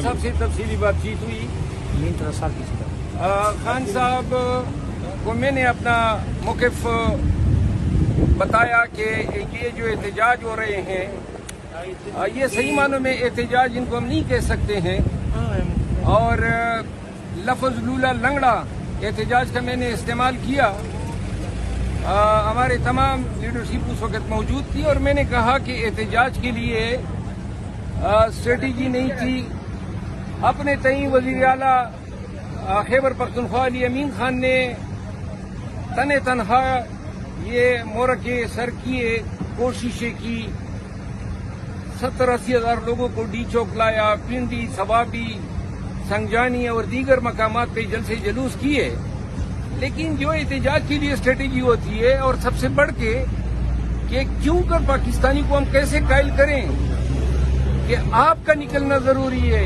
صاحب سے تفصیلی بات چیت ہوئی. خان صاحب کو میں نے اپنا موقف بتایا کہ یہ جو احتجاج ہو رہے ہیں یہ صحیح معنوں میں احتجاج ان کو ہم نہیں کہہ سکتے ہیں، اور لفظ لولا لنگڑا احتجاج کا میں نے استعمال کیا. ہمارے تمام لیڈرشپ اس وقت موجود تھی اور میں نے کہا کہ احتجاج کے لیے اسٹریٹجی نہیں تھی. اپنے تئیں وزیر اعلیٰ خیبر پختونخوا علی امین خان نے تنہا یہ مورکے سر کیے، کوششیں کی، 70-80 ہزار لوگوں کو ڈی چوک لایا، پنڈی، سوابی، سنگجانی اور دیگر مقامات پہ جلسے جلوس کیے. لیکن جو احتجاج کے لیے اسٹریٹجی ہوتی ہے، اور سب سے بڑھ کے کہ کیوں کر پاکستانی کو ہم کیسے قائل کریں کہ آپ کا نکلنا ضروری ہے.